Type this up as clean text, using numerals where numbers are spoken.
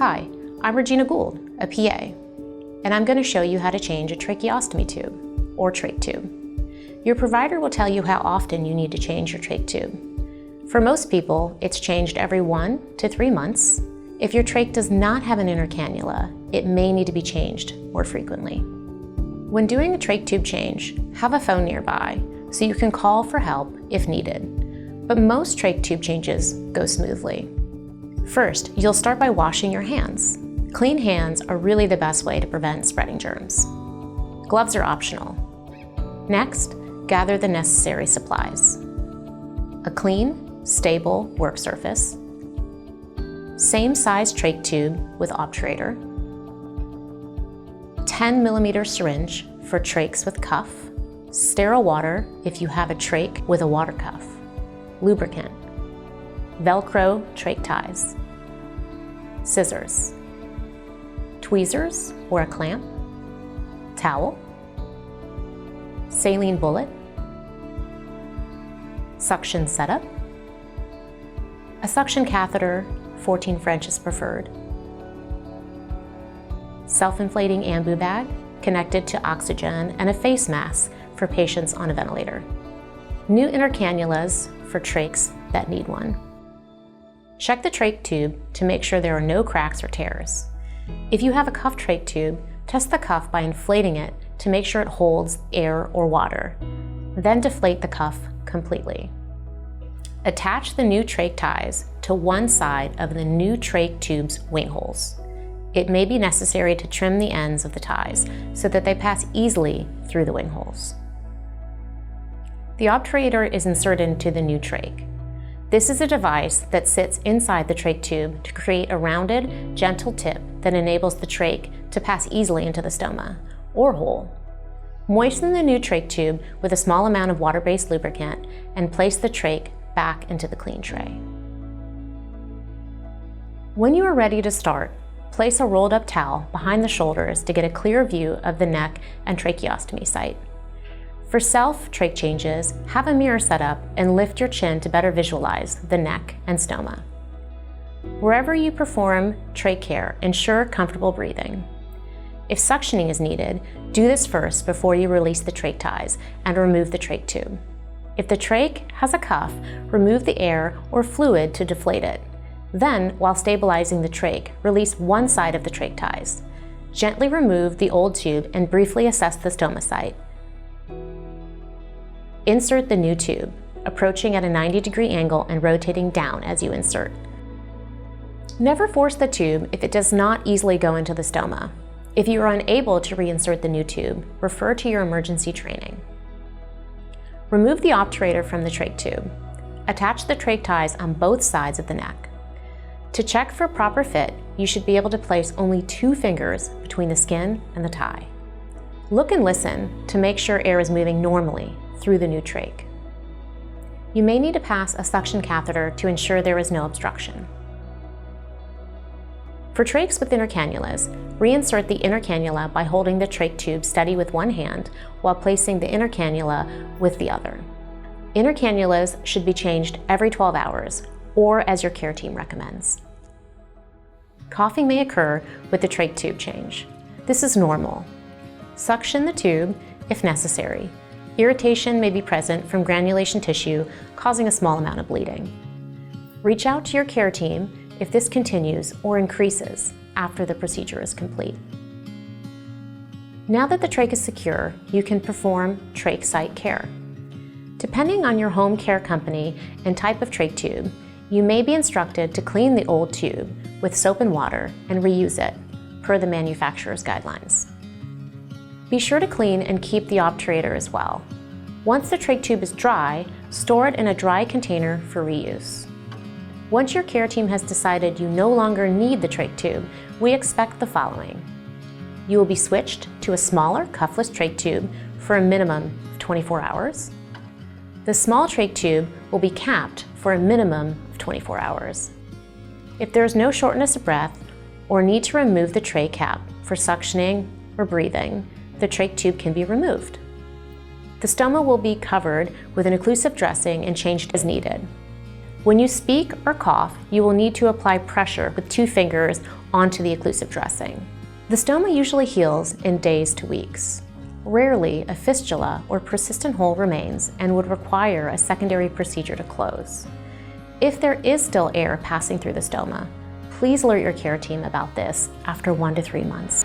Hi, I'm Regina Gould, a PA, and I'm going to show you how to change a tracheostomy tube, or trach tube. Your provider will tell you how often you need to change your trach tube. For most people, it's changed every 1 to 3 months. If your trach does not have an inner cannula, it may need to be changed more frequently. When doing a trach tube change, have a phone nearby so you can call for help if needed. But most trach tube changes go smoothly. First, you'll start by washing your hands. Clean hands are really the best way to prevent spreading germs. Gloves are optional. Next, gather the necessary supplies. A clean, stable work surface, same size trach tube with obturator, 10mm syringe for trachs with cuff, sterile water if you have a trach with a water cuff, lubricant, Velcro trach ties, scissors, tweezers or a clamp, towel, saline bullet, suction setup, a suction catheter, 14 French is preferred, self-inflating ambu bag connected to oxygen, and a face mask for patients on a ventilator. New inner cannulas for trachs that need one. Check the trach tube to make sure there are no cracks or tears. If you have a cuff trach tube, test the cuff by inflating it to make sure it holds air or water. Then deflate the cuff completely. Attach the new trach ties to one side of the new trach tube's wing holes. It may be necessary to trim the ends of the ties so that they pass easily through the wing holes. The obturator is inserted into the new trach. This is a device that sits inside the trach tube to create a rounded, gentle tip that enables the trach to pass easily into the stoma, or hole. Moisten the new trach tube with a small amount of water-based lubricant and place the trach back into the clean tray. When you are ready to start, place a rolled-up towel behind the shoulders to get a clear view of the neck and tracheostomy site. For self-trach changes, have a mirror set up and lift your chin to better visualize the neck and stoma. Wherever you perform trach care, ensure comfortable breathing. If suctioning is needed, do this first before you release the trach ties and remove the trach tube. If the trach has a cuff, remove the air or fluid to deflate it. Then, while stabilizing the trach, release one side of the trach ties. Gently remove the old tube and briefly assess the stoma site. Insert the new tube, approaching at a 90-degree angle and rotating down as you insert. Never force the tube if it does not easily go into the stoma. If you are unable to reinsert the new tube, refer to your emergency training. Remove the obturator from the trach tube. Attach the trach ties on both sides of the neck. To check for proper fit, you should be able to place only 2 fingers between the skin and the tie. Look and listen to make sure air is moving normally through the new trach. You may need to pass a suction catheter to ensure there is no obstruction. For trachs with inner cannulas, reinsert the inner cannula by holding the trach tube steady with one hand while placing the inner cannula with the other. Inner cannulas should be changed every 12 hours, or as your care team recommends. Coughing may occur with the trach tube change. This is normal. Suction the tube if necessary. Irritation may be present from granulation tissue, causing a small amount of bleeding. Reach out to your care team if this continues or increases after the procedure is complete. Now that the trach is secure, you can perform trach site care. Depending on your home care company and type of trach tube, you may be instructed to clean the old tube with soap and water and reuse it, per the manufacturer's guidelines. Be sure to clean and keep the obturator as well. Once the trach tube is dry, store it in a dry container for reuse. Once your care team has decided you no longer need the trach tube, we expect the following. You will be switched to a smaller cuffless trach tube for a minimum of 24 hours. The small trach tube will be capped for a minimum of 24 hours. If there is no shortness of breath or need to remove the trach cap for suctioning or breathing, the trach tube can be removed. The stoma will be covered with an occlusive dressing and changed as needed. When you speak or cough, you will need to apply pressure with 2 fingers onto the occlusive dressing. The stoma usually heals in days to weeks. Rarely, a fistula or persistent hole remains and would require a secondary procedure to close. If there is still air passing through the stoma, please alert your care team about this after 1 to 3 months.